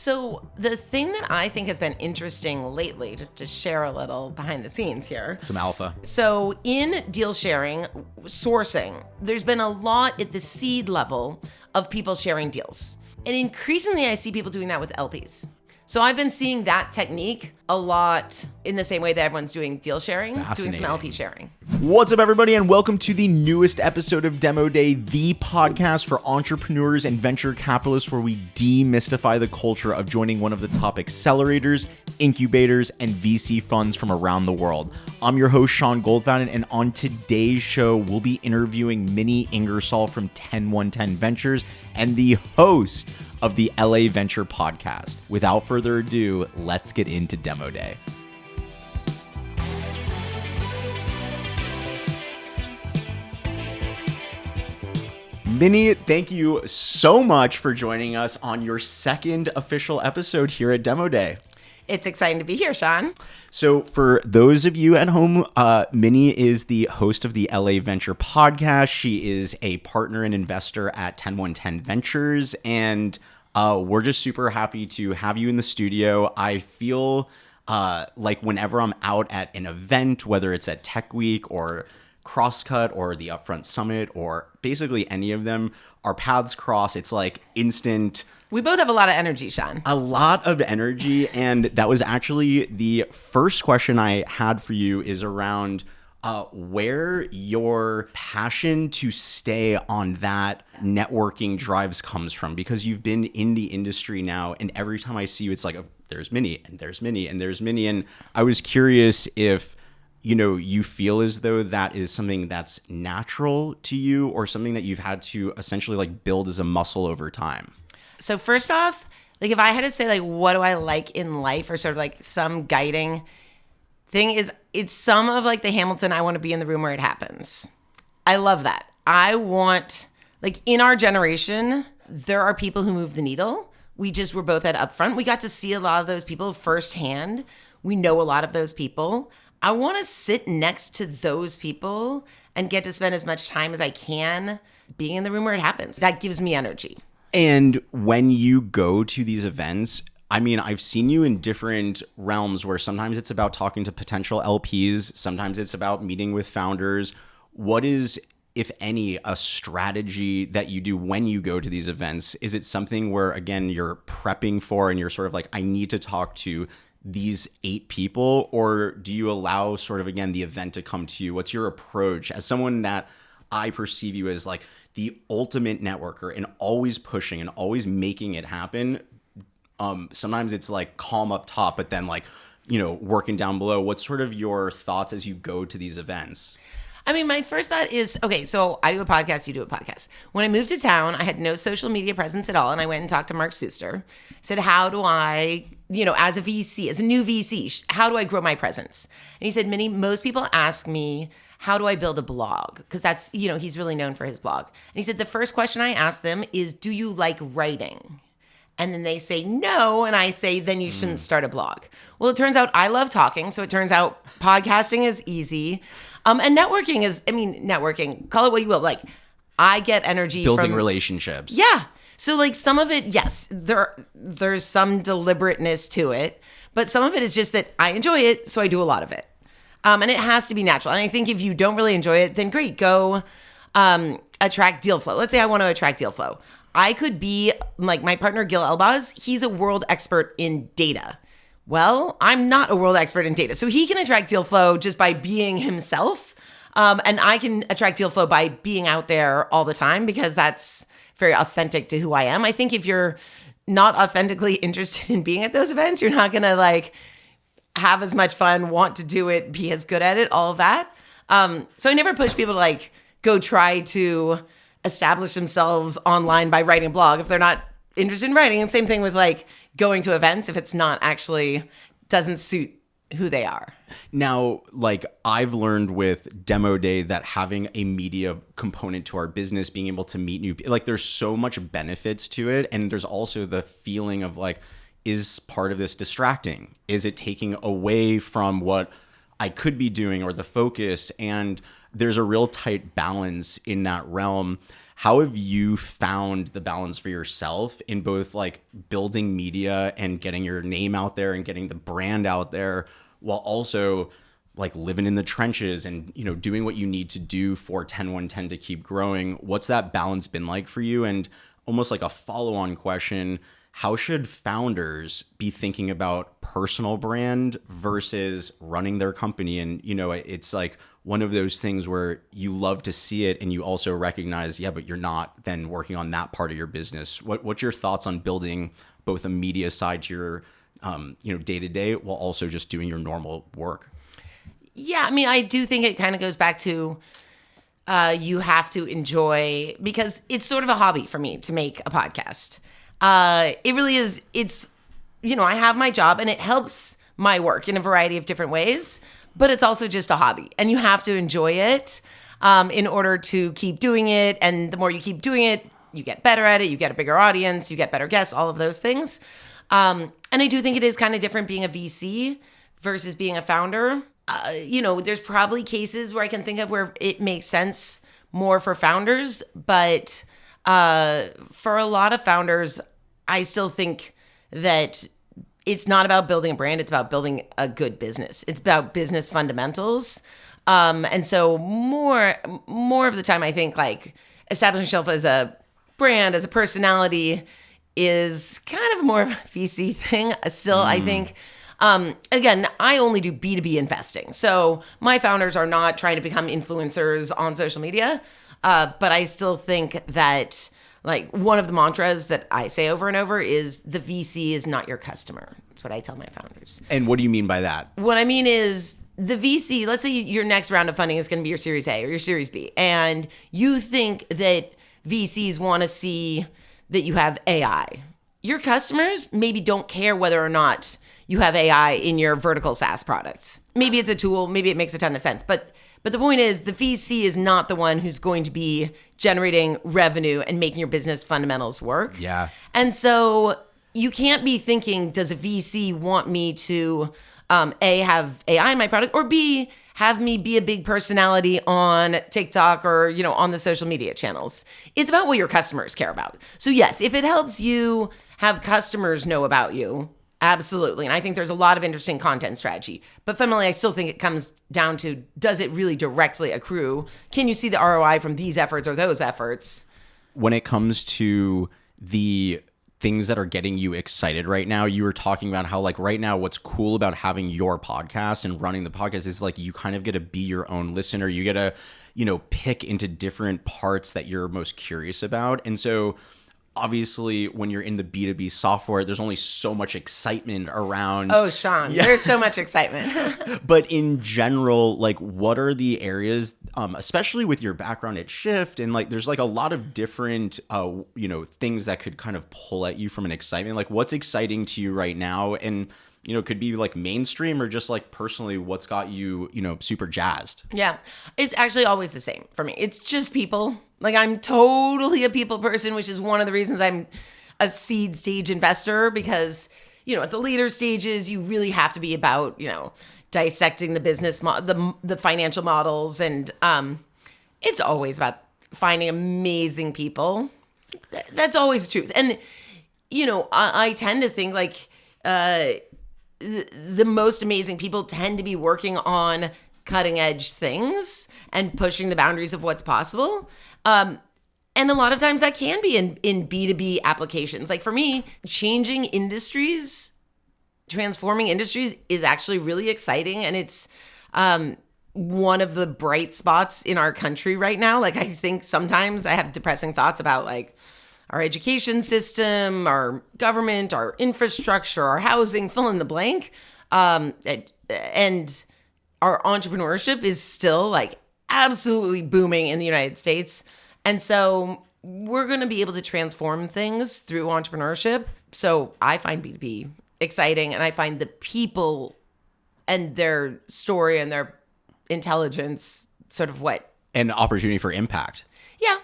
So the thing that I think has been interesting lately, just to share a little behind the scenes here. Some alpha. So in deal sharing, sourcing, there's been a lot at the seed level of people sharing deals. And increasingly, I see people doing that with LPs. So I've been seeing that technique a lot in the same way that everyone's doing deal sharing, doing some LP sharing. What's up, everybody, and welcome to the newest episode of Demo Day, the podcast for entrepreneurs and venture capitalists, where we demystify the culture of joining one of the top accelerators, incubators, and VC funds from around the world. I'm your host, Sean Goldfountain, and on today's show, we'll be interviewing Minnie Ingersoll from TenOneTen Ventures and the host of the LA Venture podcast. Without further ado, let's get into Demo Day. Minnie, thank you so much for joining us on your second official episode here at Demo Day. It's exciting to be here, Sean. So for those of you at home, Minnie is the host of the LA Venture podcast. She is a partner and investor at TenOneTen Ventures, and we're just super happy to have you in the studio. I feel like whenever I'm out at an event, whether it's at Tech Week or Crosscut or the Upfront Summit or basically any of them, our paths cross. It's like instant. We both have a lot of energy, Sean. A lot of energy. And that was actually the first question I had for you, is around where your passion to stay on that networking drives comes from, because you've been in the industry now, and every time I see you, it's like, oh, there's Minnie and there's Minnie and there's Minnie. And I was curious if, you feel as though that is something that's natural to you, or something that you've had to essentially like build as a muscle over time. So first off, like if I had to say like what do I like in life, or sort of like some guiding thing, is it's some of like the Hamilton, I want to be in the room where it happens. I love that. I want, like in our generation, there are people who move the needle. We were both at Upfront. We got to see a lot of those people firsthand. We know a lot of those people. I want to sit next to those people and get to spend as much time as I can being in the room where it happens. That gives me energy. And when you go to these events, I mean, I've seen you in different realms where sometimes it's about talking to potential LPs, sometimes it's about meeting with founders. What is, if any, a strategy that you do when you go to these events? Is it something where, again, you're prepping for and you're sort of like, I need to talk to these 8 people, or do you allow sort of, again, the event to come to you? What's your approach as someone that I perceive you as like the ultimate networker and always pushing and always making it happen? Sometimes it's like calm up top, but then like, working down below. What's sort of your thoughts as you go to these events? I mean, my first thought is, okay, so I do a podcast, you do a podcast. When I moved to town, I had no social media presence at all. And I went and talked to Mark Suster. Said, how do I, as a VC, as a new VC, how do I grow my presence? And he said, Minnie, most people ask me, how do I build a blog? Because that's, he's really known for his blog. And he said, the first question I ask them is, do you like writing? And then they say no, and I say, then you shouldn't start a blog. Well, it turns out I love talking, so it turns out podcasting is easy. And networking is, networking, call it what you will. Like, I get energy building from relationships. Yeah. So like some of it, yes, there's some deliberateness to it, but some of it is just that I enjoy it, so I do a lot of it. And it has to be natural. And I think if you don't really enjoy it, then great, go attract deal flow. Let's say I want to attract deal flow. I could be like my partner, Gil Elbaz. He's a world expert in data. Well, I'm not a world expert in data. So he can attract deal flow just by being himself. And I can attract deal flow by being out there all the time, because that's very authentic to who I am. I think if you're not authentically interested in being at those events, you're not going to like have as much fun, want to do it, be as good at it, all of that. So I never push people to like go try to establish themselves online by writing a blog if they're not interested in writing. And same thing with like going to events if it's not actually doesn't suit who they are. Now, like I've learned with Demo Day that having a media component to our business, being able to meet new, like there's so much benefits to it. And there's also the feeling of like, is part of this distracting? Is it taking away from what I could be doing or the focus, and there's a real tight balance in that realm. How have you found the balance for yourself in both like building media and getting your name out there and getting the brand out there, while also like living in the trenches and, you know, doing what you need to do for 10110 to keep growing? What's that balance been like for you? And almost like a follow-on question, how should founders be thinking about personal brand versus running their company? And, you know, it's like one of those things where you love to see it and you also recognize, yeah, but you're not then working on that part of your business. What's your thoughts on building both a media side to your, day to day while also just doing your normal work? Yeah, I mean, I do think it kind of goes back to you have to enjoy, because it's sort of a hobby for me to make a podcast. It really is. It's, I have my job and it helps my work in a variety of different ways, but it's also just a hobby and you have to enjoy it in order to keep doing it. And the more you keep doing it, you get better at it, you get a bigger audience, you get better guests, all of those things. And I do think it is kind of different being a VC versus being a founder. There's probably cases where I can think of where it makes sense more for founders, but for a lot of founders, I still think that it's not about building a brand. It's about building a good business. It's about business fundamentals. And so more of the time, I think like establishing yourself as a brand, as a personality is kind of more of a VC thing. Still, I think, again, I only do B2B investing. So my founders are not trying to become influencers on social media. But I still think that like one of the mantras that I say over and over is the VC is not your customer. That's what I tell my founders. And what do you mean by that? What I mean is the VC, let's say your next round of funding is going to be your Series A or your Series B, and you think that VCs want to see that you have AI. Your customers maybe don't care whether or not you have AI in your vertical SaaS product. Maybe it's a tool, maybe it makes a ton of sense, but the point is the VC is not the one who's going to be generating revenue and making your business fundamentals work. Yeah. And so you can't be thinking, does a VC want me to A, have AI in my product, or B, have me be a big personality on TikTok or, on the social media channels? It's about what your customers care about. So yes, if it helps you have customers know about you, absolutely. And I think there's a lot of interesting content strategy. But fundamentally, I still think it comes down to, does it really directly accrue? Can you see the ROI from these efforts or those efforts? When it comes to the things that are getting you excited right now, you were talking about how like right now what's cool about having your podcast and running the podcast is like you kind of get to be your own listener. You get to, pick into different parts that you're most curious about. And so obviously, when you're in the B2B software, there's only so much excitement around. Oh, Sean, there's so much excitement. But in general, like, what are the areas, especially with your background at Shift, and like, there's like a lot of different, things that could kind of pull at you from an excitement. Like, what's exciting to you right now? And it could be like mainstream or just like personally, what's got you, super jazzed? Yeah, it's actually always the same for me. It's just people. Like I'm totally a people person, which is one of the reasons I'm a seed stage investor, because, at the later stages, you really have to be about, dissecting the business, the financial models. And it's always about finding amazing people. That's always the truth. And, I tend to think like the most amazing people tend to be working on cutting edge things and pushing the boundaries of what's possible. And a lot of times that can be in B2B applications. Like for me, changing industries, transforming industries is actually really exciting. And it's one of the bright spots in our country right now. Like I think sometimes I have depressing thoughts about like our education system, our government, our infrastructure, our housing, fill in the blank. And our entrepreneurship is still like absolutely booming in the United States. And so we're going to be able to transform things through entrepreneurship. So I find B2B exciting, and I find the people and their story and their intelligence sort of what? An opportunity for impact. Yeah.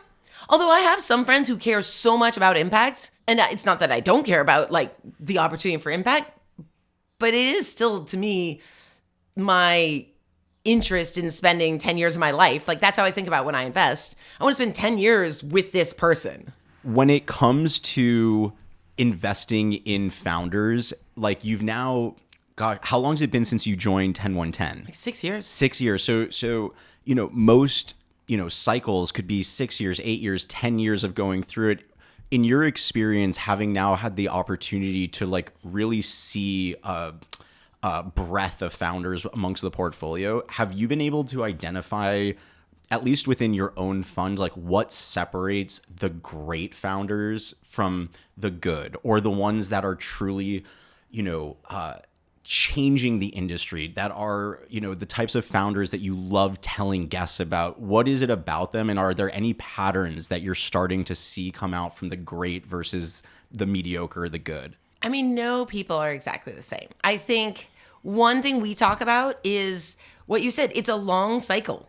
Although I have some friends who care so much about impact, and it's not that I don't care about like the opportunity for impact, but it is still to me my interest in spending 10 years of my life. Like, that's how I think about when I invest. I want to spend 10 years with this person. When it comes to investing in founders, like you've now got, how long has it been since you joined 10110? Like 6 years. 6 years. So, most, cycles could be 6 years, 8 years, 10 years of going through it. In your experience, having now had the opportunity to like really see a breadth of founders amongst the portfolio, have you been able to identify, at least within your own fund, like what separates the great founders from the good, or the ones that are truly, changing the industry, that are, the types of founders that you love telling guests about? What is it about them? And are there any patterns that you're starting to see come out from the great versus the mediocre or the good? I mean, no people are exactly the same. I think one thing we talk about is what you said. It's a long cycle.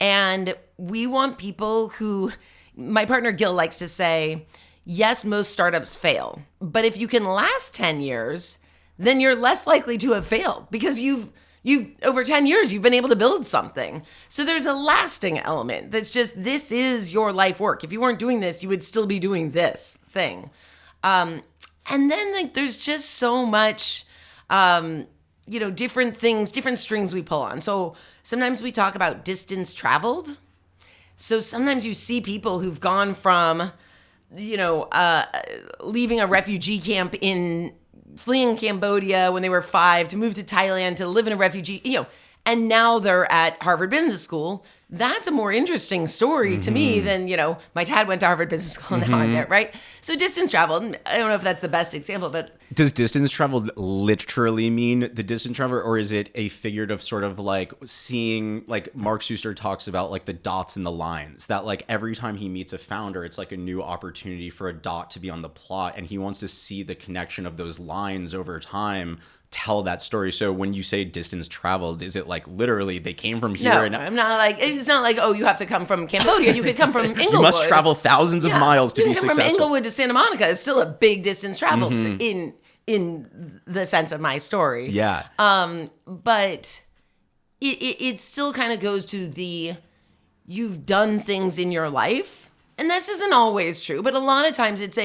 And we want people who, my partner Gil likes to say, yes, most startups fail. But if you can last 10 years, then you're less likely to have failed, because you've over 10 years, you've been able to build something. So there's a lasting element that's just, this is your life work. If you weren't doing this, you would still be doing this thing. And then like there's just so much, different things, different strings we pull on. So sometimes we talk about distance traveled. So sometimes you see people who've gone from, leaving a refugee camp fleeing Cambodia when they were 5 to move to Thailand to live in a refugee, and now they're at Harvard Business School. That's a more interesting story to me than, my dad went to Harvard Business School and now I'm there, right? So distance travel, I don't know if that's the best example, but... Does distance travel literally mean the distance travel, or is it a figurative sort of like seeing, like Mark Suster talks about, like the dots and the lines, that like every time he meets a founder, it's like a new opportunity for a dot to be on the plot, and he wants to see the connection of those lines over time tell that story. So when you say distance traveled, is it like literally they came from here? No, and I'm not like, it's not like, oh, you have to come from Cambodia. You could come from Inglewood. You must travel thousands of miles to be successful. From Inglewood to Santa Monica is still a big distance traveled in the sense of my story. Yeah. But it still kind of goes to you've done things in your life. And this isn't always true, but a lot of times it's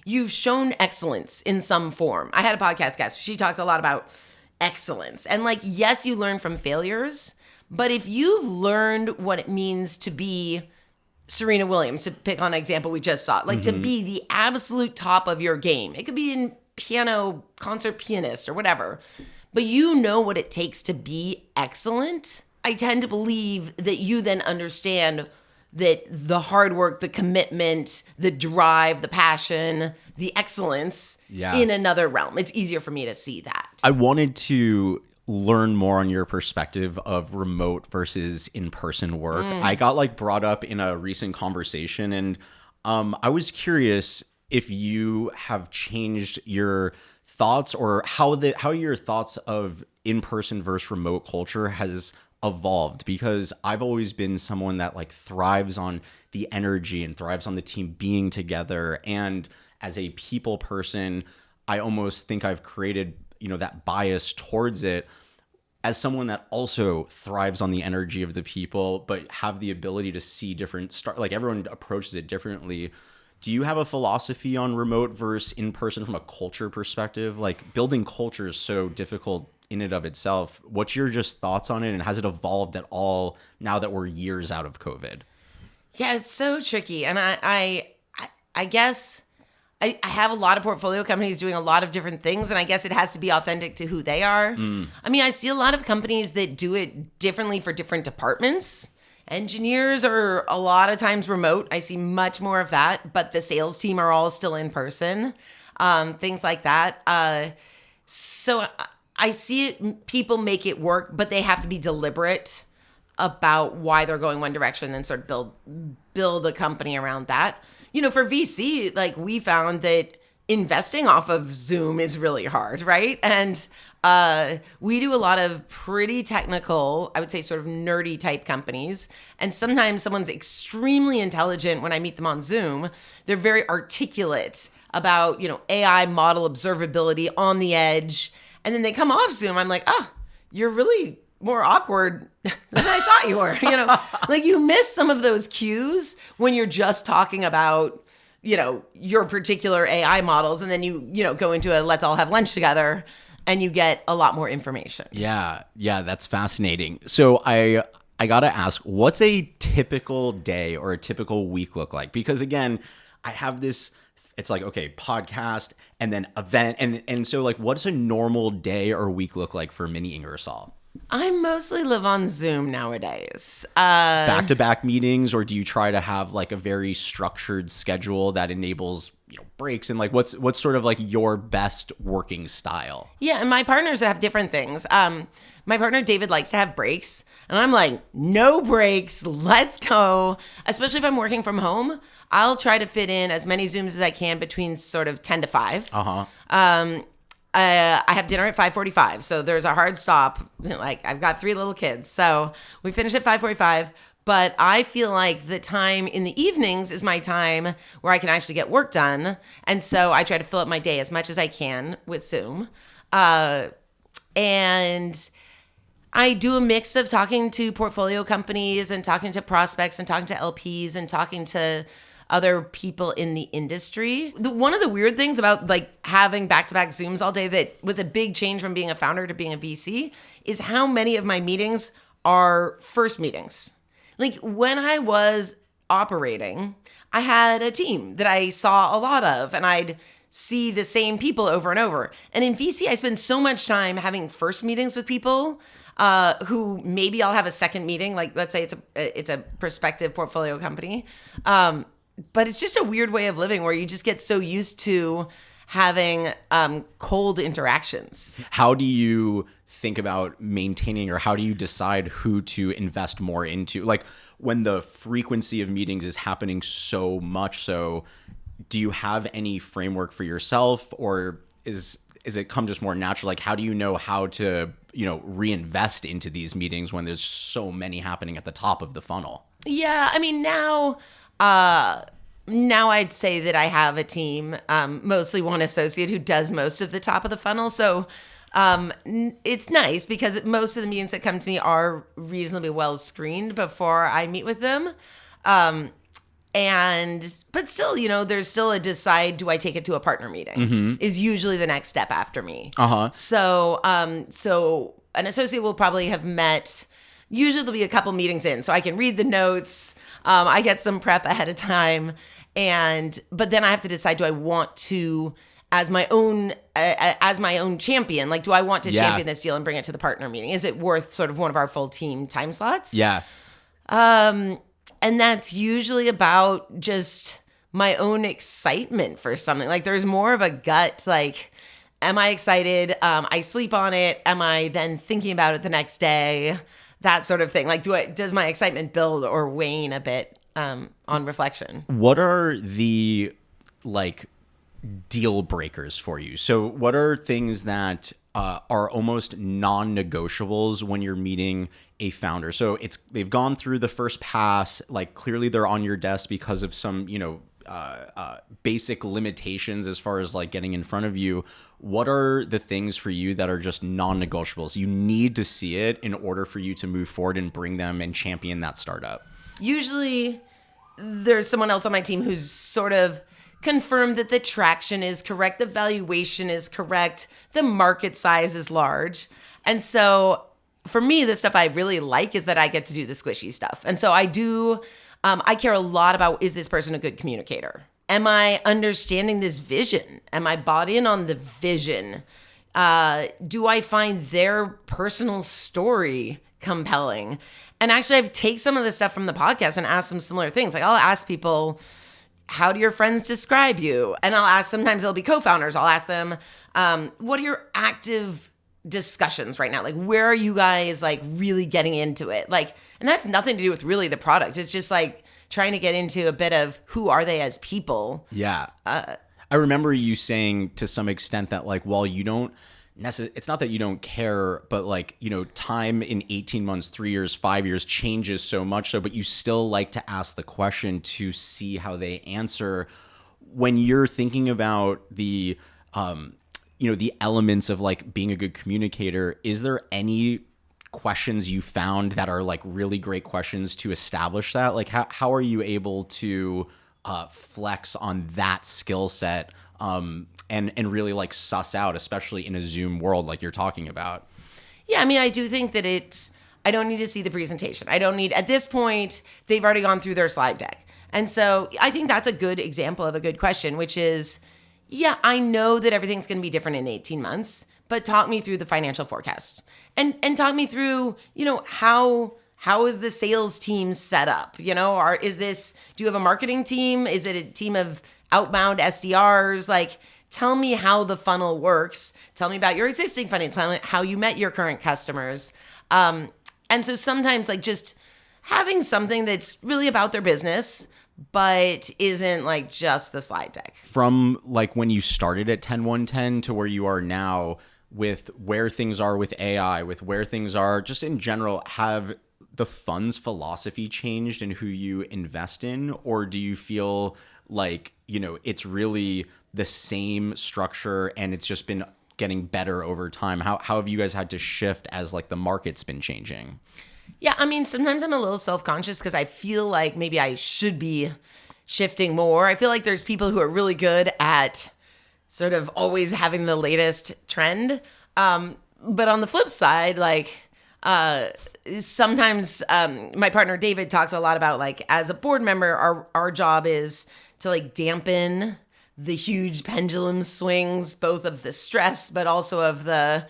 you've shown excellence in some form. I had a podcast guest. She talked a lot about excellence. And like, yes, you learn from failures, but if you've learned what it means to be Serena Williams, to pick on an example we just saw, like to be the absolute top of your game. It could be in piano, concert pianist or whatever, but you know what it takes to be excellent. I tend to believe that you then understand that the hard work, the commitment, the drive, the passion, the excellence in another realm. It's easier for me to see that. I wanted to learn more on your perspective of remote versus in-person work. I got like brought up in a recent conversation, and I was curious if you have changed your thoughts, or how your thoughts of in-person versus remote culture has evolved, because I've always been someone that like thrives on the energy and thrives on the team being together. And as a people person, I almost think I've created, that bias towards it. As someone that also thrives on the energy of the people, but have the ability to see different like everyone approaches it differently. Do you have a philosophy on remote versus in-person from a culture perspective? Like building culture is so difficult in and of itself. What's your just thoughts on it, and has it evolved at all now that we're years out of COVID? Yeah, it's so tricky. And I guess I have a lot of portfolio companies doing a lot of different things, and I guess it has to be authentic to who they are. I mean, I see a lot of companies that do it differently for different departments. Engineers are a lot of times remote. I see much more of that, but the sales team are all still in person, things like that. So I see it, people make it work, but they have to be deliberate about why they're going one direction and sort of build a company around that. For VC, like we found that investing off of Zoom is really hard, right? And we do a lot of pretty technical, I would say sort of nerdy type companies. And sometimes someone's extremely intelligent when I meet them on Zoom. They're very articulate about, AI model observability on the edge. And then they come off Zoom. I'm like, oh, you're really more awkward than I thought you were. Like you miss some of those cues when you're just talking about, your particular AI models, and then you go into a let's all have lunch together and you get a lot more information. Yeah, that's fascinating. So I gotta ask, what's a typical day or a typical week look like? Because again, I have this, it's like, okay, podcast and then event. And so like, what's a normal day or week look like for Minnie Ingersoll? I mostly live on Zoom nowadays. Back-to-back meetings, or do you try to have like a very structured schedule that enables, breaks, and like what's sort of like your best working style? Yeah, and my partners have different things. My partner David likes to have breaks, and I'm like, no breaks, let's go. Especially if I'm working from home, I'll try to fit in as many Zooms as I can between sort of 10 to 5. I have dinner at 5:45, so there's a hard stop. Like I've got 3 little kids, so we finish at 5:45. But I feel like the time in the evenings is my time where I can actually get work done, and so I try to fill up my day as much as I can with Zoom. And I do a mix of talking to portfolio companies and talking to prospects and talking to LPs and talking to other people in the industry. One of the weird things about like having back-to-back Zooms all day that was a big change from being a founder to being a VC is how many of my meetings are first meetings. Like when I was operating, I had a team that I saw a lot of, and I'd see the same people over and over. And in VC, I spend so much time having first meetings with people who maybe I'll have a second meeting. Like let's say it's a prospective portfolio company. But it's just a weird way of living where you just get so used to having cold interactions. How do you think about maintaining, or how do you decide who to invest more into? Like when the frequency of meetings is happening so much, so do you have any framework for yourself, or is it come just more natural? Like how do you know how to, reinvest into these meetings when there's so many happening at the top of the funnel? Yeah, I mean now I'd say that I have a team, mostly one associate who does most of the top of the funnel. So it's nice because most of the meetings that come to me are reasonably well screened before I meet with them. But still, there's still a decide, do I take it to a partner meeting is usually the next step after me. So an associate will probably have met, usually there'll be a couple meetings in, so I can read the notes. I get some prep ahead of time, but then I have to decide: do I want to, as my own champion, like do I want to champion this deal and bring it to the partner meeting? Is it worth sort of one of our full team time slots? Yeah. And that's usually about just my own excitement for something. Like there's more of a gut, like, am I excited? I sleep on it. Am I then thinking about it the next day? That sort of thing. Like, does my excitement build or wane a bit on reflection? What are the deal breakers for you? So what are things that are almost non-negotiables when you're meeting a founder? So they've gone through the first pass, like clearly they're on your desk because of some, basic limitations as far as like getting in front of you. What are the things for you that are just non-negotiables? You need to see it in order for you to move forward and bring them and champion that startup. Usually there's someone else on my team who's sort of confirmed that the traction is correct, the valuation is correct, the market size is large. And so for me, the stuff I really like is that I get to do the squishy stuff. And so I care a lot about, is this person a good communicator? Am I understanding this vision? Am I bought in on the vision? Do I find their personal story compelling? And actually, I've taken some of the stuff from the podcast and asked some similar things. Like I'll ask people, how do your friends describe you? And I'll ask, sometimes it'll be co-founders. I'll ask them, what are your active discussions right now? Like, where are you guys like really getting into it? Like, and that's nothing to do with really the product. It's just like trying to get into a bit of who are they as people. Yeah. I remember you saying to some extent that like, while you don't it's not that you don't care, but like, time in 18 months, 3 years, 5 years changes so much so, but you still like to ask the question to see how they answer. When you're thinking about the, the elements of like being a good communicator, is there any questions you found that are like really great questions to establish that? Like how are you able to flex on that skill set and really like suss out, especially in a Zoom world like you're talking about? Yeah, I mean, I do think that I don't need to see the presentation. I don't need, at this point, they've already gone through their slide deck. And so I think that's a good example of a good question, which is, yeah, I know that everything's going to be different in 18 months, but talk me through the financial forecast and talk me through, how is the sales team set up? Do you have a marketing team? Is it a team of outbound SDRs? Like, tell me how the funnel works. Tell me about your existing funnel. Tell me how you met your current customers. And so sometimes like just having something that's really about their business, but isn't like just the slide deck. From like when you started at TenOneTen to where you are now, with where things are with AI, with where things are just in general, have the fund's philosophy changed in who you invest in? Or do you feel like, it's really the same structure and it's just been getting better over time? How have you guys had to shift as like the market's been changing? Yeah, I mean, sometimes I'm a little self-conscious because I feel like maybe I should be shifting more. I feel like there's people who are really good at sort of always having the latest trend. But on the flip side, like sometimes my partner David talks a lot about like as a board member, our job is to like dampen the huge pendulum swings, both of the stress, but also of the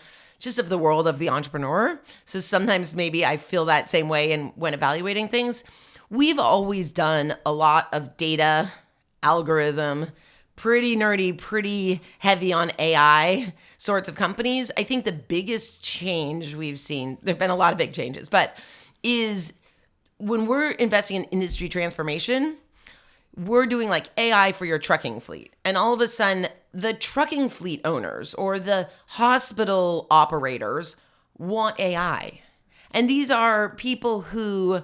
world of the entrepreneur. So sometimes maybe I feel that same way when evaluating things. We've always done a lot of data, algorithm, pretty nerdy, pretty heavy on AI sorts of companies. I think the biggest change we've seen, there've been a lot of big changes, but is when we're investing in industry transformation, we're doing like AI for your trucking fleet. And all of a sudden, the trucking fleet owners or the hospital operators want AI. And these are people who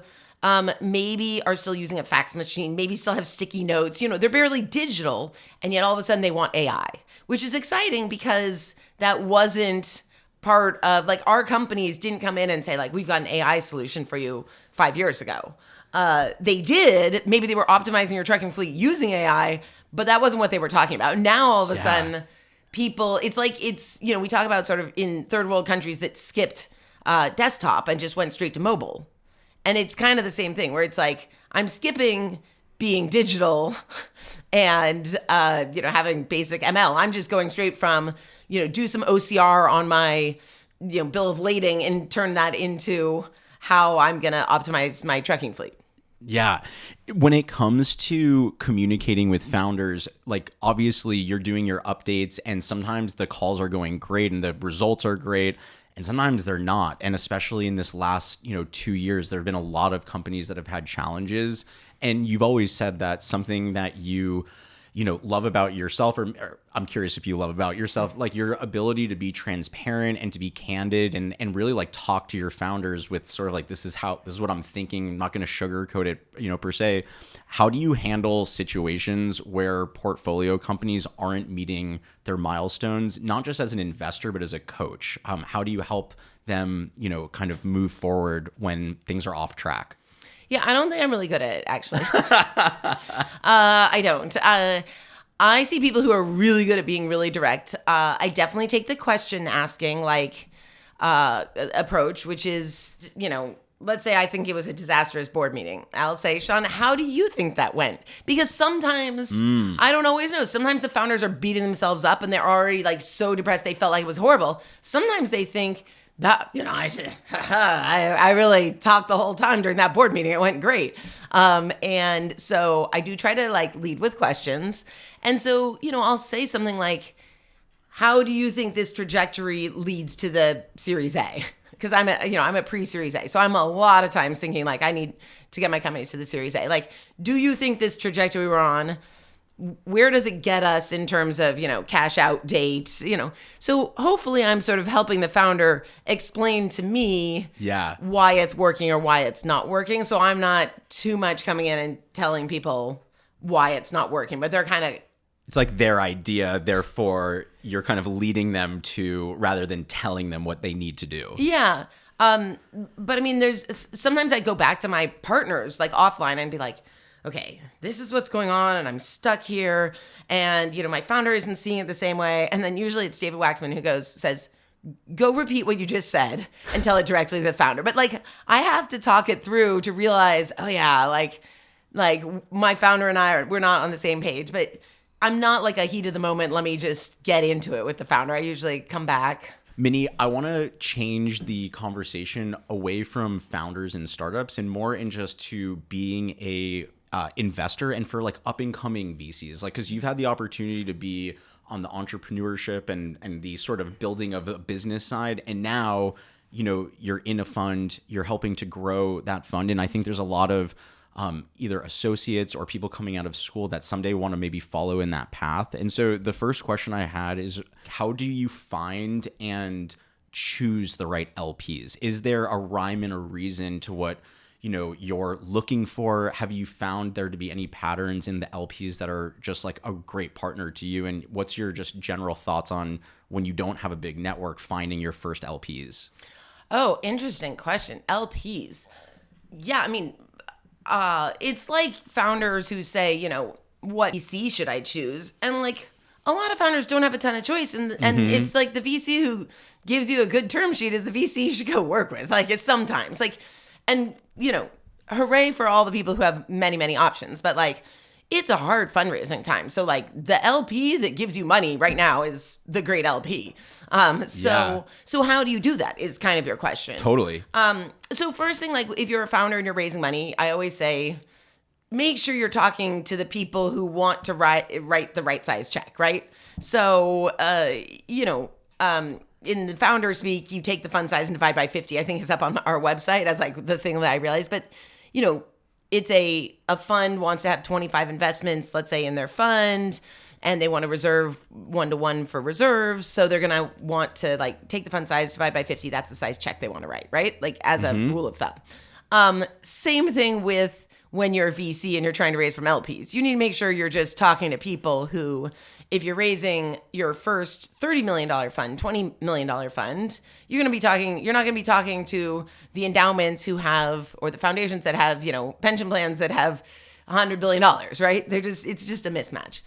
maybe are still using a fax machine, maybe still have sticky notes. They're barely digital. And yet all of a sudden they want AI, which is exciting because that wasn't part of like our companies didn't come in and say like, we've got an AI solution for you 5 years ago. They did. Maybe they were optimizing your trucking fleet using AI, but that wasn't what they were talking about. Now, all of a sudden, people, we talk about sort of in third world countries that skipped desktop and just went straight to mobile. And it's kind of the same thing where it's like, I'm skipping being digital and, having basic ML. I'm just going straight from, do some OCR on my, bill of lading and turn that into how I'm going to optimize my trucking fleet. Yeah. When it comes to communicating with founders, like obviously you're doing your updates and sometimes the calls are going great and the results are great and sometimes they're not. And especially in this last, 2 years, there have been a lot of companies that have had challenges. And you've always said that something that you love about yourself, or I'm curious if you love about yourself, like your ability to be transparent and to be candid and really like talk to your founders with sort of like, this is what I'm thinking. I'm not going to sugarcoat it, per se. How do you handle situations where portfolio companies aren't meeting their milestones, not just as an investor, but as a coach? How do you help them, kind of move forward when things are off track? Yeah, I don't think I'm really good at it, actually. I don't. I see people who are really good at being really direct. I definitely take the question asking approach, which is, let's say I think it was a disastrous board meeting. I'll say, Sean, how do you think that went? Because sometimes I don't always know. Sometimes the founders are beating themselves up and they're already like so depressed they felt like it was horrible. Sometimes they think, that I really talked the whole time during that board meeting. It went great. And so I do try to like lead with questions. And so, I'll say something like, how do you think this trajectory leads to the Series A? Because I'm a pre-Series A. So I'm a lot of times thinking like, I need to get my companies to the Series A. Like, do you think this trajectory we're on, where does it get us in terms of, cash out dates, So hopefully I'm sort of helping the founder explain to me why it's working or why it's not working. So I'm not too much coming in and telling people why it's not working, but they're kind of... It's like their idea, therefore you're kind of leading them to, rather than telling them what they need to do. Yeah. But I mean, sometimes I go back to my partners like offline and be like, okay, this is what's going on and I'm stuck here. And, my founder isn't seeing it the same way. And then usually it's David Waxman who says, go repeat what you just said and tell it directly to the founder. But like, I have to talk it through to realize, oh yeah, like my founder and we're not on the same page, but I'm not like a heat of the moment. Let me just get into it with the founder. I usually come back. Minnie, I want to change the conversation away from founders and startups and more in just to being a investor and for like up and coming VCs, like, because you've had the opportunity to be on the entrepreneurship and the sort of building of a business side. And now, you're in a fund, you're helping to grow that fund. And I think there's a lot of either associates or people coming out of school that someday want to maybe follow in that path. And so the first question I had is, how do you find and choose the right LPs? Is there a rhyme and a reason to what you're looking for? Have you found there to be any patterns in the LPs that are just like a great partner to you? And what's your just general thoughts on when you don't have a big network, finding your first LPs? Oh, interesting question. LPs. Yeah, I mean, it's like founders who say, what VC should I choose? And like a lot of founders don't have a ton of choice. And it's like the VC who gives you a good term sheet is the VC you should go work with. Like it's sometimes like, and hooray for all the people who have many, many options. But like, it's a hard fundraising time. So like the LP that gives you money right now is the great LP. So how do you do that is kind of your question. Totally. So first thing, like if you're a founder and you're raising money, I always say, make sure you're talking to the people who want to write the right size check, right? So, in the founder speak, you take the fund size and divide by 50. I think it's up on our website as like the thing that I realized. But, it's a fund wants to have 25 investments, let's say, in their fund, and they want to reserve 1-to-1 for reserves. So they're going to want to like take the fund size, divide by 50. That's the size check they want to write, right? Like as a rule of thumb. Same thing with when you're a VC and you're trying to raise from LPs. You need to make sure you're just talking to people who, if you're raising your first $30 million fund, $20 million fund, you're not going to be talking to the endowments who have, or the foundations that have, pension plans that have $100 billion, right? It's just a mismatch.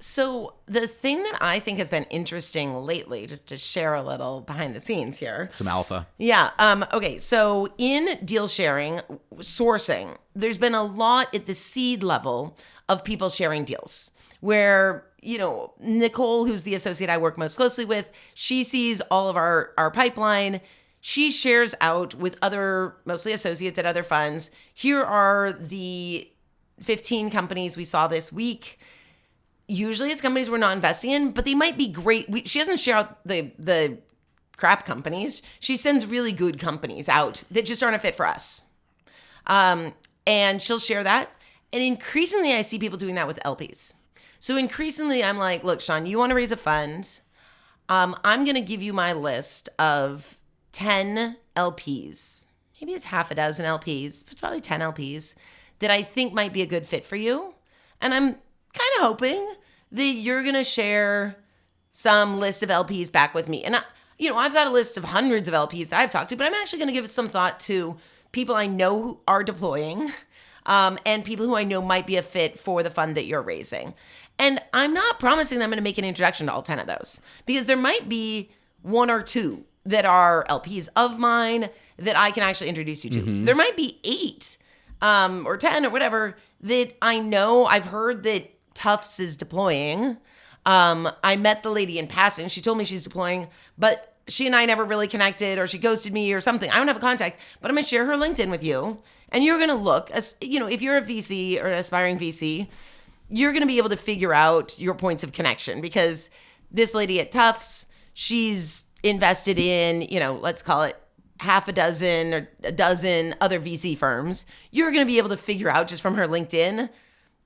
So the thing that I think has been interesting lately, just to share a little behind the scenes here. Some alpha. Yeah. Okay. So in deal sharing, sourcing, there's been a lot at the seed level of people sharing deals where, Nicole, who's the associate I work most closely with, she sees all of our pipeline. She shares out with other, mostly associates at other funds. Here are the 15 companies we saw this week. Usually it's companies we're not investing in, but they might be great. She doesn't share out the crap companies. She sends really good companies out that just aren't a fit for us. And she'll share that. And increasingly, I see people doing that with LPs. So increasingly, I'm like, look, Sean, you want to raise a fund. I'm going to give you my list of 10 LPs. Maybe it's half a dozen LPs, but probably 10 LPs that I think might be a good fit for you. And I'm kind of hoping that you're going to share some list of LPs back with me. And, I've got a list of hundreds of LPs that I've talked to, but I'm actually going to give some thought to people I know who are deploying and people who I know might be a fit for the fund that you're raising. And I'm not promising that I'm going to make an introduction to all 10 of those because there might be one or two that are LPs of mine that I can actually introduce you to. Mm-hmm. There might be 8 or 10 or whatever that I know. I've heard that Tufts is deploying. I met the lady in passing. She told me she's deploying, but she and I never really connected, or she ghosted me or something. I don't have a contact, but I'm going to share her LinkedIn with you. And you're going to look, as if you're a VC or an aspiring VC, you're going to be able to figure out your points of connection because this lady at Tufts, she's invested in, let's call it half a dozen or a dozen other VC firms. You're going to be able to figure out just from her LinkedIn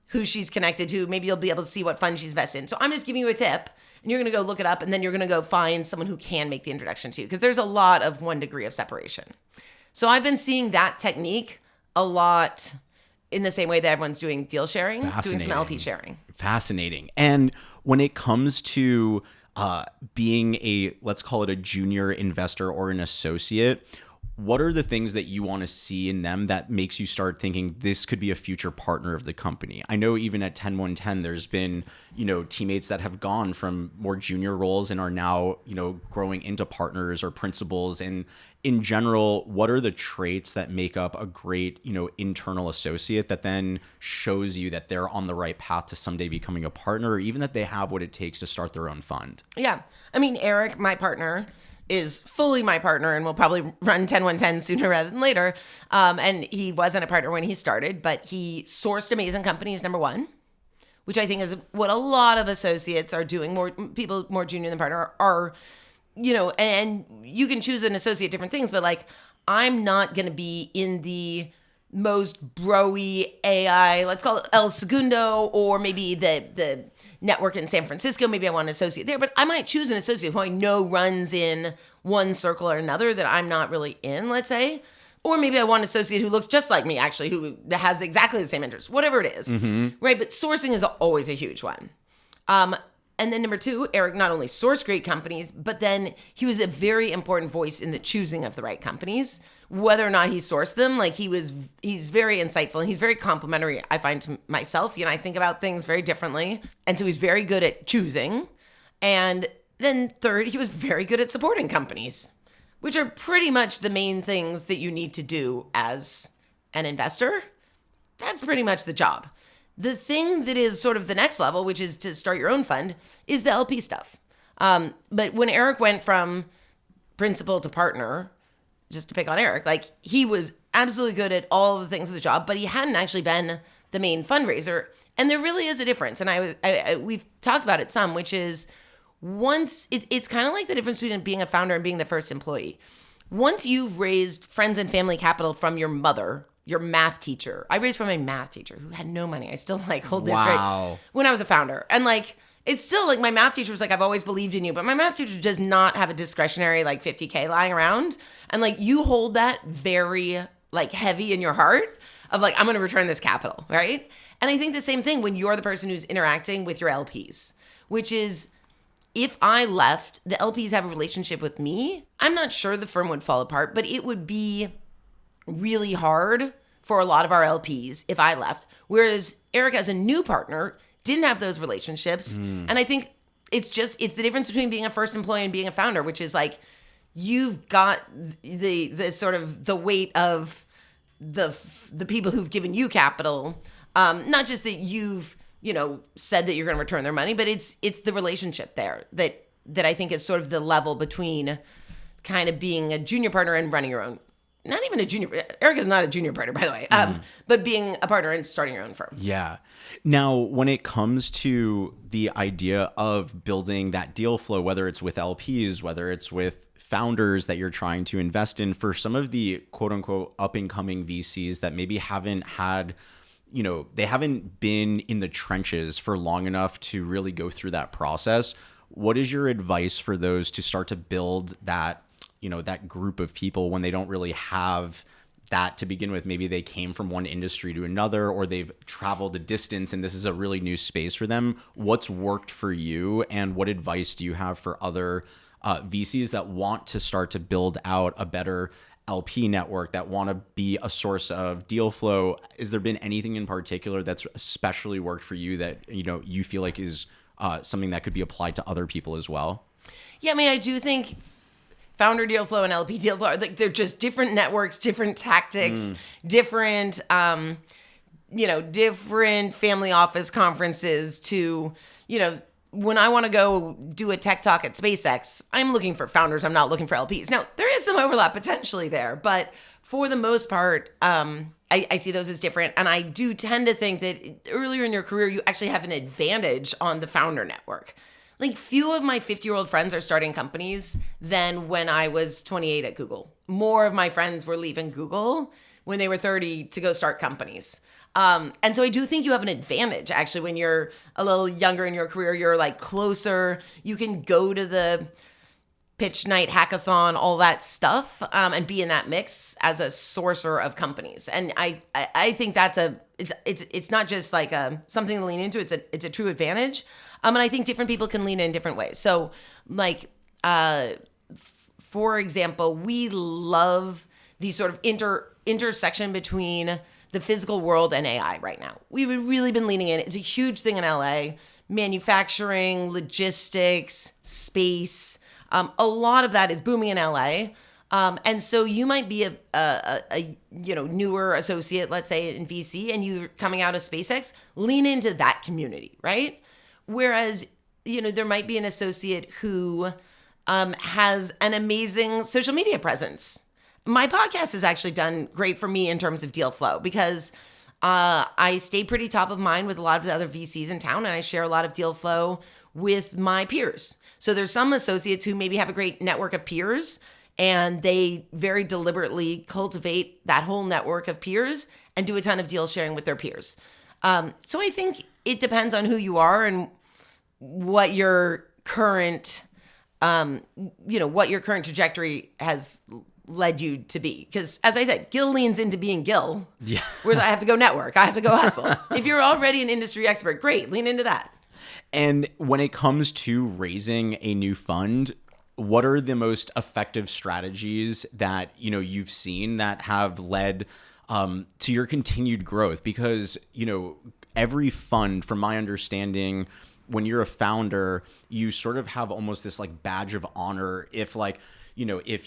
who she's connected to. Maybe you'll be able to see what fund she's invested in. So I'm just giving you a tip, and you're going to go look it up, and then you're going to go find someone who can make the introduction to you because there's a lot of 1 degree of separation. So I've been seeing that technique a lot in the same way that everyone's doing deal sharing, doing some LP sharing. Fascinating. And when it comes to being a, let's call it a junior investor or an associate, what are the things that you want to see in them that makes you start thinking this could be a future partner of the company? I know even at 10-1-10, there's been, teammates that have gone from more junior roles and are now, growing into partners or principals. And in general, what are the traits that make up a great, internal associate that then shows you that they're on the right path to someday becoming a partner, or even that they have what it takes to start their own fund? Yeah. I mean, Eric, my partner, is fully my partner and will probably run 10-1-10 sooner rather than later. And he wasn't a partner when he started, but he sourced amazing companies, number one, which I think is what a lot of associates are doing. More people more junior than partner are, and you can choose an associate different things, but like, I'm not going to be in the most bro-y AI, let's call it El Segundo, or maybe the network in San Francisco. Maybe I want an associate there, but I might choose an associate who I know runs in one circle or another that I'm not really in, let's say. Or maybe I want an associate who looks just like me, actually, who has exactly the same interests, whatever it is, right? But sourcing is always a huge one. And then number two, Eric not only sourced great companies, but then he was a very important voice in the choosing of the right companies, whether or not he sourced them. Like he's very insightful and he's very complimentary, I find, to myself. I think about things very differently. And so he's very good at choosing. And then third, he was very good at supporting companies, which are pretty much the main things that you need to do as an investor. That's pretty much the job. The thing that is sort of the next level, which is to start your own fund, is the LP stuff. But when Eric went from principal to partner, just to pick on Eric, like he was absolutely good at all of the things of the job, but he hadn't actually been the main fundraiser. And there really is a difference. And we've talked about it some, which is once it's kind of like the difference between being a founder and being the first employee. Once you've raised friends and family capital from your mother, your math teacher. I raised from my math teacher who had no money. I still hold this right when I was a founder. And it's still my math teacher was like, I've always believed in you, but my math teacher does not have a discretionary $50K lying around. And you hold that very heavy in your heart of I'm going to return this capital. Right. And I think the same thing when you're the person who's interacting with your LPs, which is if I left, the LPs have a relationship with me. I'm not sure the firm would fall apart, but it would be really hard for a lot of our LPs if I left. Whereas Eric, as a new partner, didn't have those relationships. And I think it's the difference between being a first employee and being a founder, which is you've got the sort of the weight of the people who've given you capital. Not just that you've, said that you're going to return their money, but it's the relationship there that I think is sort of the level between kind of being a junior partner and running your own. Not even a junior. Eric is not a junior partner, by the way, but being a partner and starting your own firm. Yeah. Now, when it comes to the idea of building that deal flow, whether it's with LPs, whether it's with founders that you're trying to invest in, for some of the quote unquote up and coming VCs that maybe haven't had, they haven't been in the trenches for long enough to really go through that process, what is your advice for those to start to build that that group of people when they don't really have that to begin with? Maybe they came from one industry to another, or they've traveled a distance and this is a really new space for them. What's worked for you, and what advice do you have for other VCs that want to start to build out a better LP network, that want to be a source of deal flow? Is there been anything in particular that's especially worked for you that you feel like is something that could be applied to other people as well? Yeah, I mean, I do think founder deal flow and LP deal flow, they're just different networks, different tactics, different, different family office conferences to, when I want to go do a tech talk at SpaceX, I'm looking for founders. I'm not looking for LPs. Now, there is some overlap potentially there, but for the most part, I see those as different. And I do tend to think that earlier in your career, you actually have an advantage on the founder network. Few of my 50-year-old friends are starting companies than when I was 28 at Google. More of my friends were leaving Google when they were 30 to go start companies. And so I do think you have an advantage, actually, when you're a little younger in your career. You're closer. You can go to pitch night, hackathon, all that stuff, and be in that mix as a sourcer of companies. And I think it's not just like something to lean into. It's a true advantage. And I think different people can lean in different ways. So like, for example, we love the sort of intersection between the physical world and AI right now. We've really been leaning in. It's a huge thing in LA. Manufacturing, logistics, space. A lot of that is booming in LA. And so you might be a newer associate, let's say in VC, and you're coming out of SpaceX, lean into that community, right? Whereas, there might be an associate who has an amazing social media presence. My podcast has actually done great for me in terms of deal flow because I stay pretty top of mind with a lot of the other VCs in town, and I share a lot of deal flow with my peers. So there's some associates who maybe have a great network of peers, and they very deliberately cultivate that whole network of peers and do a ton of deal sharing with their peers. So I think it depends on who you are and what your current, what your current trajectory has led you to be. Because as I said, Gil leans into being Gil. Yeah. Whereas I have to go network. I have to go hustle. If you're already an industry expert, great, lean into that. And when it comes to raising a new fund, what are the most effective strategies that you've seen that have led to your continued growth? Because every fund, from my understanding, when you're a founder, you sort of have almost this like badge of honor if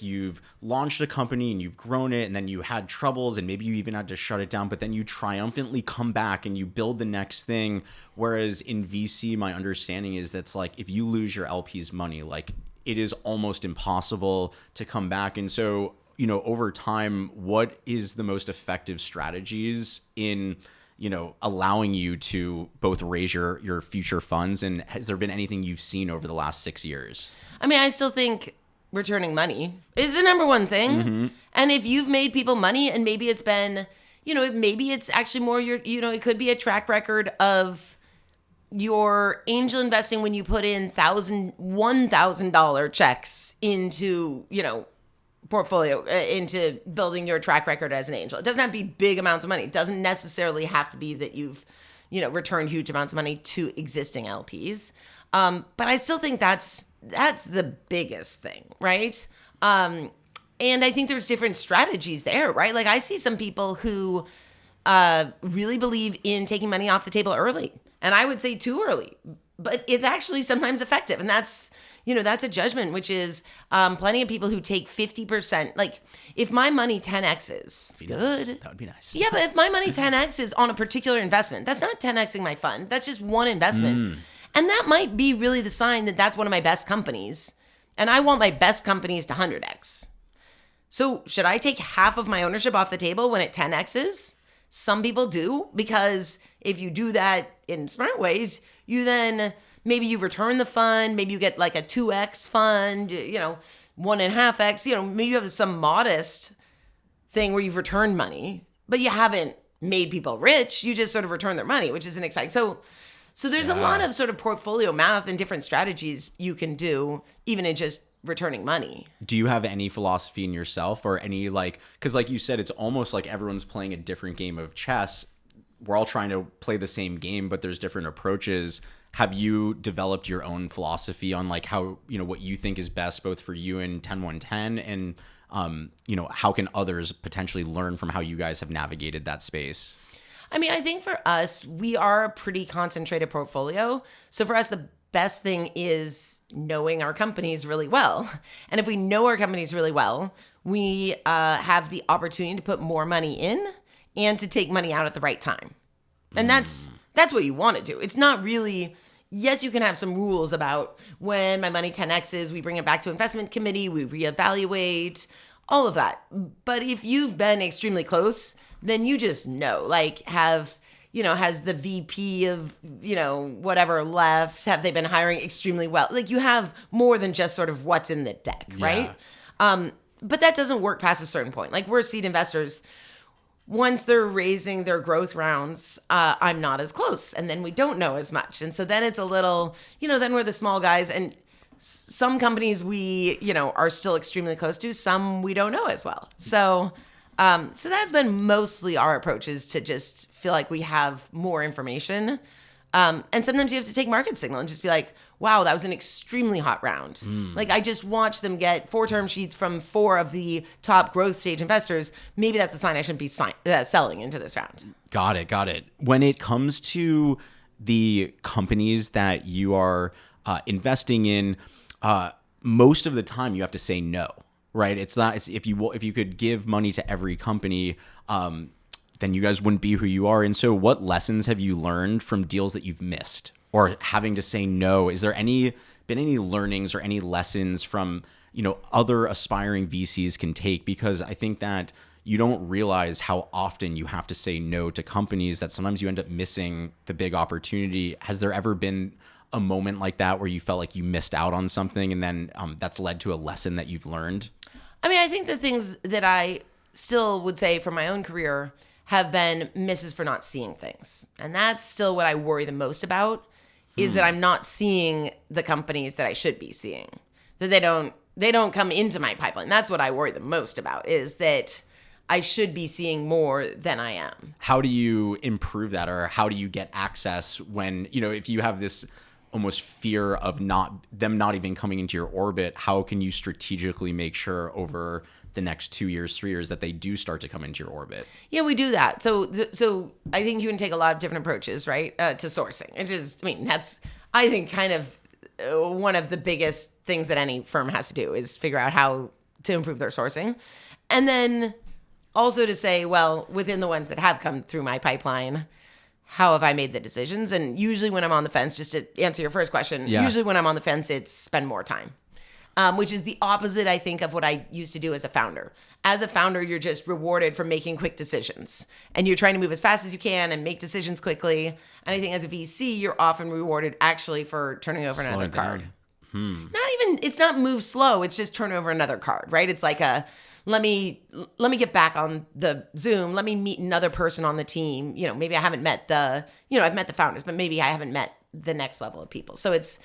you've launched a company and you've grown it and then you had troubles and maybe you even had to shut it down, but then you triumphantly come back and you build the next thing. Whereas in VC, my understanding is that's like, if you lose your LP's money, like it is almost impossible to come back. And so, over time, what is the most effective strategies in, allowing you to both raise your future funds? And has there been anything you've seen over the last 6 years? I mean, I still think returning money is the number one thing. Mm-hmm. And if you've made people money and maybe it's been, maybe it's actually more it could be a track record of your angel investing when you put in $1,000 checks into, portfolio, into building your track record as an angel. It doesn't have to be big amounts of money. It doesn't necessarily have to be that you've, returned huge amounts of money to existing LPs. But I still think that's the biggest thing, right? And I think there's different strategies there, right? Like I see some people who really believe in taking money off the table early. And I would say too early, but it's actually sometimes effective. And that's a judgment, which is plenty of people who take 50%. Like if my money 10X's, good. Nice. That would be nice. Yeah, but if my money 10X's on a particular investment, that's not 10Xing my fund. That's just one investment. And that might be really the sign that that's one of my best companies. And I want my best companies to 100X. So should I take half of my ownership off the table when it 10X's? Some people do, because if you do that in smart ways, you then maybe you return the fund, maybe you get like a 2X fund, 1.5X, maybe you have some modest thing where you've returned money, but you haven't made people rich. You just sort of return their money, which isn't exciting. So there's a lot of sort of portfolio math and different strategies you can do, even in just returning money. Do you have any philosophy in yourself or any because like you said, it's almost like everyone's playing a different game of chess. We're all trying to play the same game, but there's different approaches. Have you developed your own philosophy on like how, what you think is best both for you and TenOneTen, and, how can others potentially learn from how you guys have navigated that space? I mean, I think for us, we are a pretty concentrated portfolio. So for us, the best thing is knowing our companies really well. And if we know our companies really well, we have the opportunity to put more money in and to take money out at the right time. And that's what you want to do. It's not really, yes, you can have some rules about when my money 10X's, we bring it back to investment committee, we reevaluate, all of that. But if you've been extremely close, then you just know, has the VP of, whatever left, have they been hiring extremely well? Like you have more than just sort of what's in the deck, right? But that doesn't work past a certain point. Like we're seed investors. Once they're raising their growth rounds, I'm not as close. And then we don't know as much. And so then it's a little, then we're the small guys. And some companies we, are still extremely close to, some we don't know as well. So that's been mostly our approach, is to just feel like we have more information. And sometimes you have to take market signal and just be like, wow, that was an extremely hot round. Like, I just watched them get 4 term sheets from 4 of the top growth stage investors. Maybe that's a sign I shouldn't be selling into this round. Got it. When it comes to the companies that you are investing in, most of the time you have to say no, right? It's if you could give money to every company, then you guys wouldn't be who you are. And so what lessons have you learned from deals that you've missed or having to say no? Is there been any learnings or any lessons from, other aspiring VCs can take? Because I think that you don't realize how often you have to say no to companies, that sometimes you end up missing the big opportunity. Has there ever been a moment like that where you felt like you missed out on something, and then that's led to a lesson that you've learned? I mean, I think the things that I still would say from my own career have been misses for not seeing things. And that's still what I worry the most about, is that I'm not seeing the companies that I should be seeing, that they don't come into my pipeline. That's what I worry the most about, is that I should be seeing more than I am. How do you improve that, or how do you get access when, if you have this almost fear of them not even coming into your orbit, how can you strategically make sure over the next 2 years, 3 years that they do start to come into your orbit? Yeah, we do that. So I think you can take a lot of different approaches, right, to sourcing. It's just, that's, I think, kind of one of the biggest things that any firm has to do, is figure out how to improve their sourcing. And then also to say, well, within the ones that have come through my pipeline, how have I made the decisions? And usually when I'm on the fence, just to answer your first question, usually when I'm on the fence, it's spend more time. Which is the opposite, I think, of what I used to do as a founder. As a founder, you're just rewarded for making quick decisions. And you're trying to move as fast as you can and make decisions quickly. And I think as a VC, you're often rewarded actually for turning over another card. It's not move slow. It's just turn over another card, right? It's like let me get back on the Zoom. Let me meet another person on the team. Maybe I haven't met I've met the founders, but maybe I haven't met the next level of people. So it's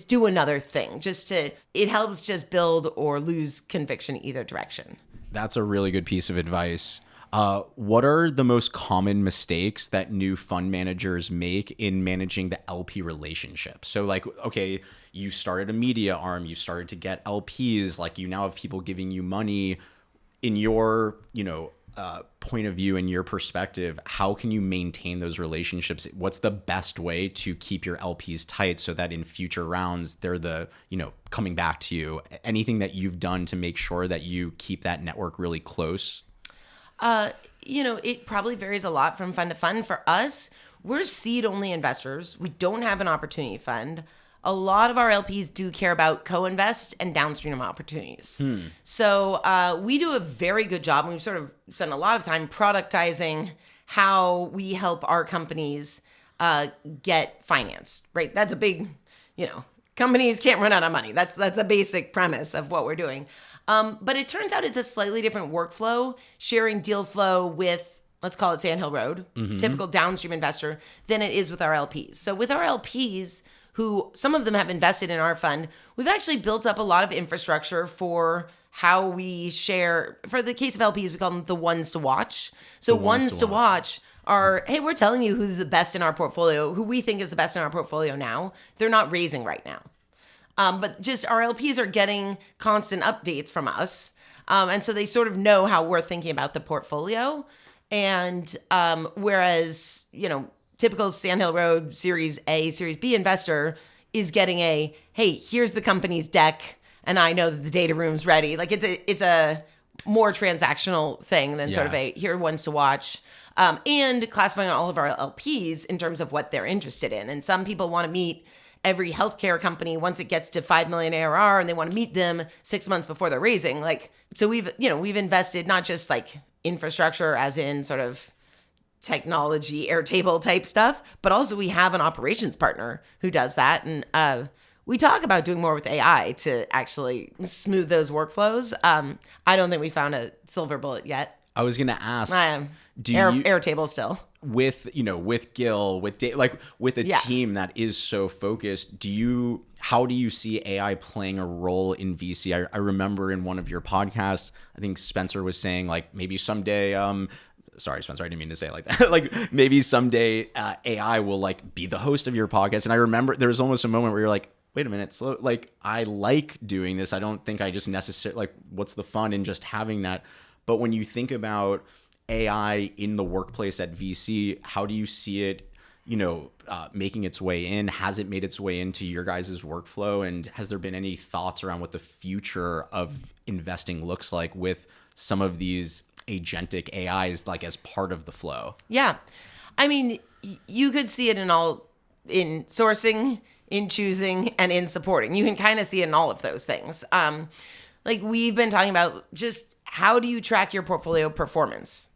do another thing. It helps just build or lose conviction either direction. That's a really good piece of advice. What are the most common mistakes that new fund managers make in managing the LP relationship? So okay, you started a media arm, you started to get LPs, you now have people giving you money. In your, point of view and your perspective, how can you maintain those relationships? What's the best way to keep your LPs tight so that in future rounds, they're coming back to you? Anything that you've done to make sure that you keep that network really close? It probably varies a lot from fund to fund. For us, we're seed-only investors. We don't have an opportunity fund. A lot of our LPs do care about co-invest and downstream opportunities. So we do a very good job, and we've sort of spent a lot of time productizing how we help our companies get financed, right? That's a big, companies can't run out of money. That's a basic premise of what we're doing. But it turns out it's a slightly different workflow, sharing deal flow with, let's call it Sand Hill Road, typical downstream investor, than it is with our LPs. So with our LPs, who some of them have invested in our fund, we've actually built up a lot of infrastructure for how we share. For the case of LPs, we call them the ones to watch. So ones to watch are, hey, we're telling you who's the best in our portfolio, who we think is the best in our portfolio now. They're not raising right now. But just our LPs are getting constant updates from us. And so they sort of know how we're thinking about the portfolio. And whereas, typical Sand Hill Road Series A, Series B investor is getting hey, here's the company's deck, and I know that the data room's ready. It's a more transactional thing than sort of here are ones to watch. And classifying all of our LPs in terms of what they're interested in. And some people want to meet every healthcare company once it gets to 5 million ARR, and they want to meet them 6 months before they're raising. So we've invested not just infrastructure as in sort of technology, Airtable type stuff, but also we have an operations partner who does that. And we talk about doing more with AI to actually smooth those workflows. I don't think we found a silver bullet yet. I was gonna ask, do Air, you Airtable still. with with Gil, with like with a Yeah. team that is so focused, how do you see AI playing a role in VC? I remember in one of your podcasts, I think Spencer was saying like maybe someday sorry, Spencer, I didn't mean to say it like that. Like maybe someday AI will like be the host of your podcast. And I remember there was almost a moment where you're like, wait a minute, slow. Like I like doing this. I don't think I just necessarily like what's the fun in just having that. But when you think about AI in the workplace at VC, how do you see it, making its way in? Has it made its way into your guys' workflow? And has there been any thoughts around what the future of investing looks like with some of these agentic AIs like as part of the flow? Yeah. I mean, you could see it in sourcing, in choosing, and in supporting. You can kind of see it in all of those things. Like we've been talking about just how do you track your portfolio performance,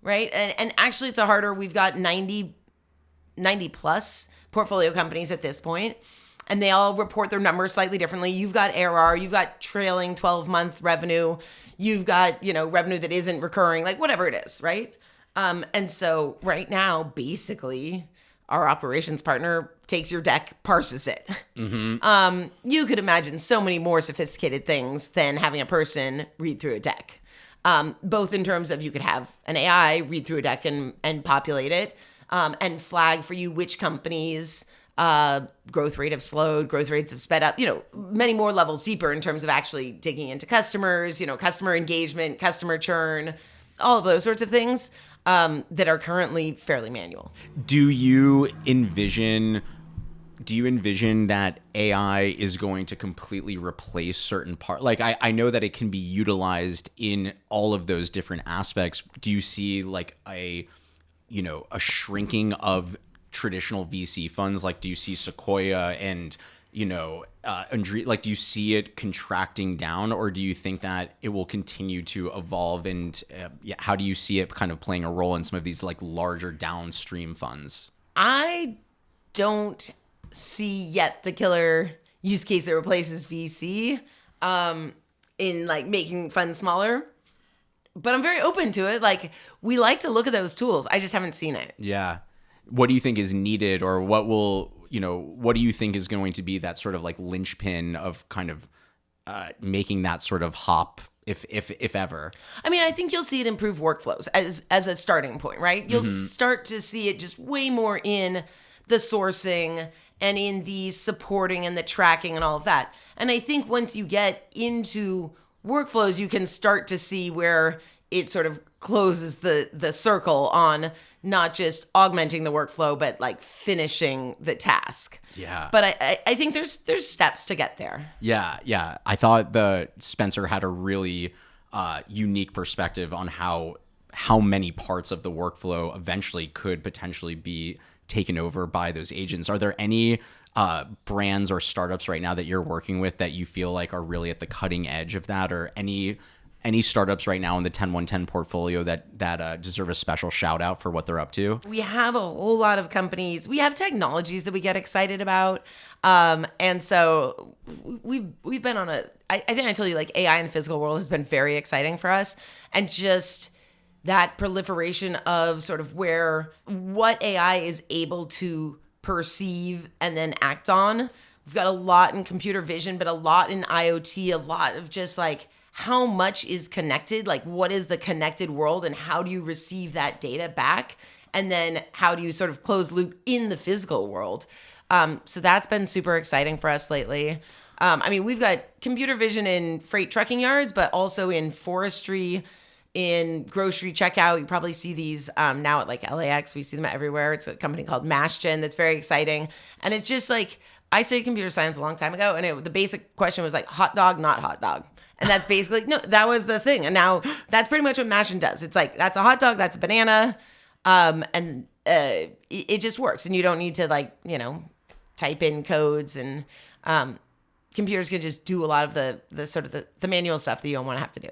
right? And actually it's we've got 90 plus portfolio companies at this point, and they all report their numbers slightly differently. You've got ARR, you've got trailing 12-month revenue, you've got, revenue that isn't recurring, like whatever it is, right? And so right now, basically, our operations partner takes your deck, parses it. Mm-hmm. You could imagine so many more sophisticated things than having a person read through a deck. Both in terms of you could have an AI read through a deck and populate it, and flag for you which companies growth rate have slowed, growth rates have sped up, many more levels deeper in terms of actually digging into customers, customer engagement, customer churn, all of those sorts of things that are currently fairly manual. Do you envision that AI is going to completely replace certain parts? Like I know that it can be utilized in all of those different aspects. Do you see like a shrinking of traditional VC funds? Like, do you see Sequoia and, like, do you see it contracting down, or do you think that it will continue to evolve? And how do you see it kind of playing a role in some of these like larger downstream funds? I don't see yet the killer use case that replaces VC in like making funds smaller. But I'm very open to it. Like, we like to look at those tools. I just haven't seen it. Yeah. What do you think is needed, or what do you think is going to be that sort of like linchpin of kind of making that sort of hop, if ever? I mean, I think you'll see it improve workflows as a starting point, right? You'll start to see it just way more in the sourcing and in the supporting and the tracking and all of that. And I think once you get into workflows, you can start to see where it sort of closes the circle on not just augmenting the workflow, but like finishing the task. Yeah. But I think there's steps to get there. Yeah. I thought Spencer had a really unique perspective on how many parts of the workflow eventually could potentially be taken over by those agents. Are there any brands or startups right now that you're working with that you feel like are really at the cutting edge of that, or any startups right now in the TenOneTen portfolio that deserve a special shout out for what they're up to? We have a whole lot of companies. We have technologies that we get excited about. And so we've been on I think I told you, like, AI in the physical world has been very exciting for us. And just that proliferation of sort of what AI is able to perceive and then act on. We've got a lot in computer vision, but a lot in IoT, a lot of just like how much is connected, like what is the connected world and how do you receive that data back? And then how do you sort of close loop in the physical world? So that's been super exciting for us lately. I mean, we've got computer vision in freight trucking yards, but also in forestry, in grocery checkout. You probably see these now at like LAX. We see them everywhere. It's a company called MashGen that's very exciting. And it's just like, I studied computer science a long time ago, and the basic question was like, hot dog, not hot dog. And that's basically, no, that was the thing. And now that's pretty much what MashGen does. It's like, that's a hot dog, that's a banana. And it just works. And you don't need to type in codes, and computers can just do a lot of the sort of the manual stuff that you don't want to have to do.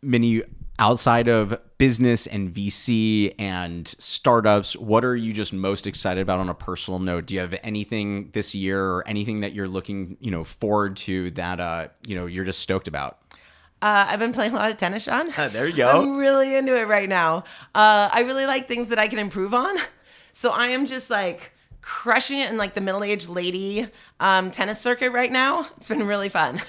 Minnie, outside of business and VC and startups, what are you just most excited about on a personal note? Do you have anything this year or anything that you're looking, forward to that, you're just stoked about? I've been playing a lot of tennis, Sean. There you go. I'm really into it right now. I really like things that I can improve on. So I am just like crushing it in like the middle-aged lady tennis circuit right now. It's been really fun.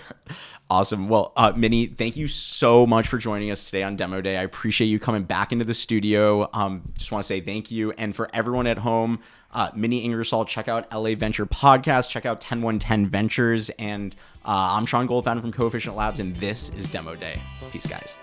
Awesome. Well, Minnie, thank you so much for joining us today on Demo Day. I appreciate you coming back into the studio. Just want to say thank you. And for everyone at home, Minnie Ingersoll, check out LA Venture Podcast, check out TenOneTen Ventures. And I'm Sean Gold, founder from Coefficient Labs, and this is Demo Day. Peace, guys.